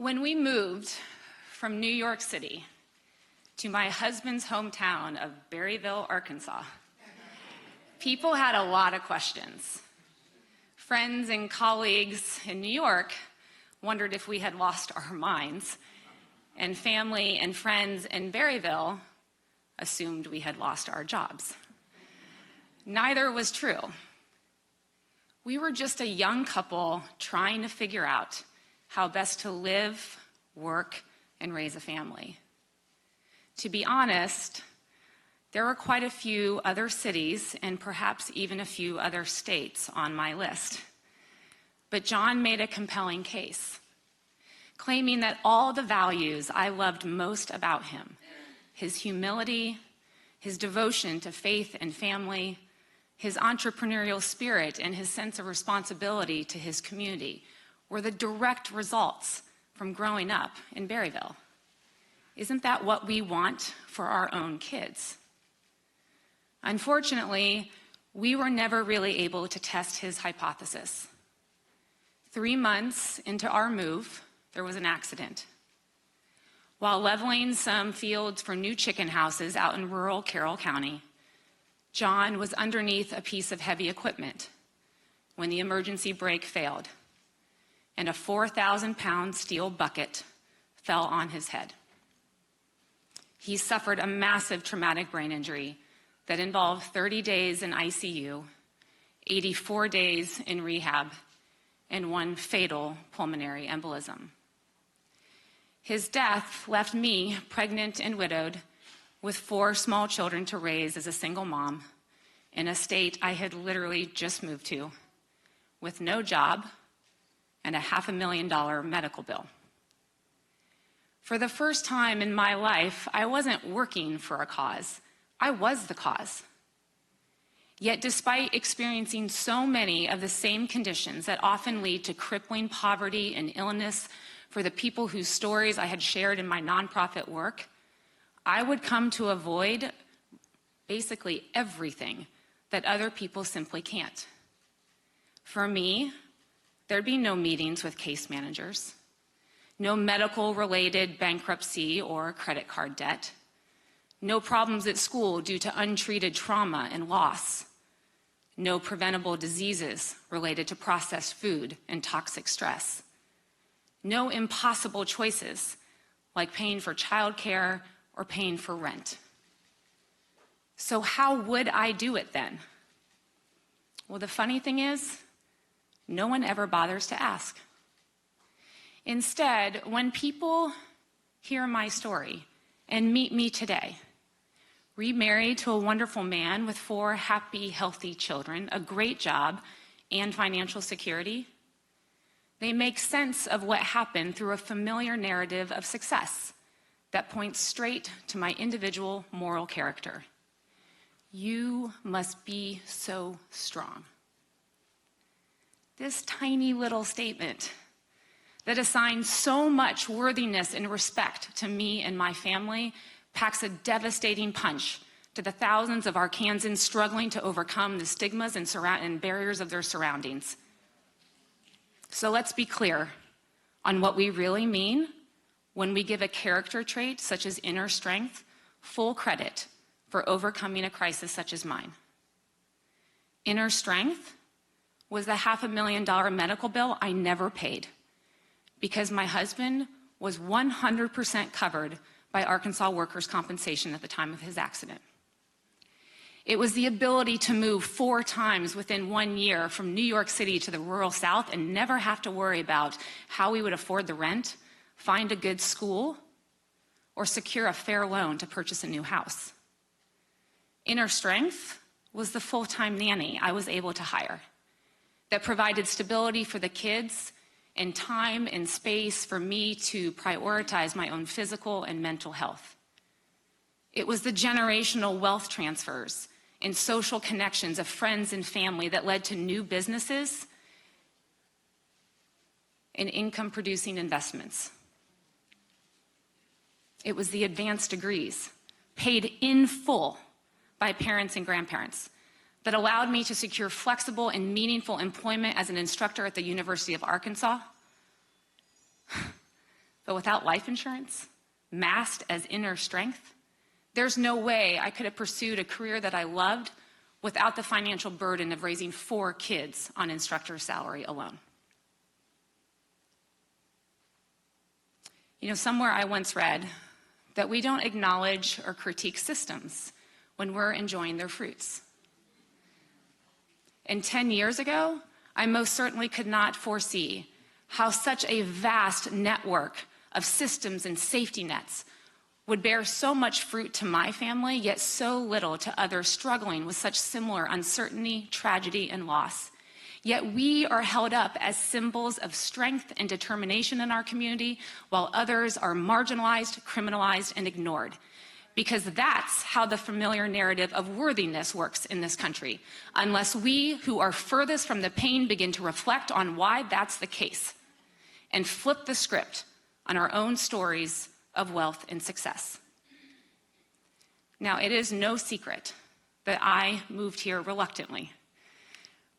When we moved from New York City to my husband's hometown of Berryville, Arkansas, people had a lot of questions. Friends and colleagues in New York wondered if we had lost our minds, and family and friends in Berryville assumed we had lost our jobs. Neither was true. We were just a young couple trying to figure out how best to live, work, and raise a family. To be honest, there were quite a few other cities and perhaps even a few other states on my list. But John made a compelling case, claiming that all the values I loved most about him, his humility, his devotion to faith and family, his entrepreneurial spirit, and his sense of responsibility to his community, were the direct results from growing up in Berryville. Isn't that what we want for our own kids? Unfortunately, we were never really able to test his hypothesis. 3 months into our move, there was an accident. While leveling some fields for new chicken houses out in rural Carroll County, John was underneath a piece of heavy equipment when the emergency brake failed, and a 4,000-pound steel bucket fell on his head. He suffered a massive traumatic brain injury that involved 30 days in ICU, 84 days in rehab, and 1 fatal pulmonary embolism. His death left me pregnant and widowed with 4 small children to raise as a single mom in a state I had literally just moved to, with no job and a $500,000 medical bill. For the first time in my life, I wasn't working for a cause. I was the cause. Yet despite experiencing so many of the same conditions that often lead to crippling poverty and illness for the people whose stories I had shared in my nonprofit work, I would come to avoid basically everything that other people simply can't. For me, there'd be no meetings with case managers, no medical-related bankruptcy or credit card debt, no problems at school due to untreated trauma and loss, no preventable diseases related to processed food and toxic stress, no impossible choices like paying for childcare or paying for rent. So how would I do it then? Well, the funny thing is, no one ever bothers to ask. Instead, when people hear my story and meet me today, remarried to a wonderful man with 4 happy, healthy children, a great job, and financial security, they make sense of what happened through a familiar narrative of success that points straight to my individual moral character. You must be so strong. This tiny little statement that assigns so much worthiness and respect to me and my family packs a devastating punch to the thousands of Arkansans struggling to overcome the stigmas and barriers of their surroundings. So let's be clear on what we really mean when we give a character trait such as inner strength full credit for overcoming a crisis such as mine. Inner strength was the $500,000 medical bill I never paid because my husband was 100% covered by Arkansas workers' compensation at the time of his accident. It was the ability to move 4 times within 1 year from New York City to the rural South and never have to worry about how we would afford the rent, find a good school, or secure a fair loan to purchase a new house. Inner strength was the full-time nanny I was able to hire that provided stability for the kids and time and space for me to prioritize my own physical and mental health. It was the generational wealth transfers and social connections of friends and family that led to new businesses and income-producing investments. It was the advanced degrees, paid in full by parents and grandparents, that allowed me to secure flexible and meaningful employment as an instructor at the University of Arkansas. But without life insurance, masked as inner strength, there's no way I could have pursued a career that I loved without the financial burden of raising 4 kids on instructor salary alone. You know, somewhere I once read that we don't acknowledge or critique systems when we're enjoying their fruits. And 10 years ago, I most certainly could not foresee how such a vast network of systems and safety nets would bear so much fruit to my family, yet so little to others struggling with such similar uncertainty, tragedy, and loss. Yet we are held up as symbols of strength and determination in our community, while others are marginalized, criminalized, and ignored. Because that's how the familiar narrative of worthiness works in this country, unless we who are furthest from the pain begin to reflect on why that's the case and flip the script on our own stories of wealth and success. Now, it is no secret that I moved here reluctantly,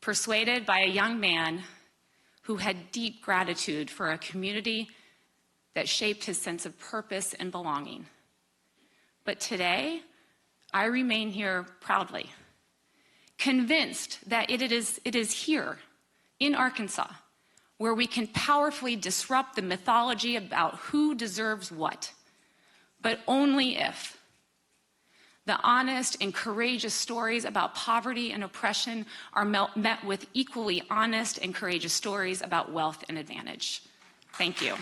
persuaded by a young man who had deep gratitude for a community that shaped his sense of purpose and belonging. But today, I remain here proudly, convinced that it is here in Arkansas where we can powerfully disrupt the mythology about who deserves what, but only if the honest and courageous stories about poverty and oppression are met with equally honest and courageous stories about wealth and advantage. Thank you.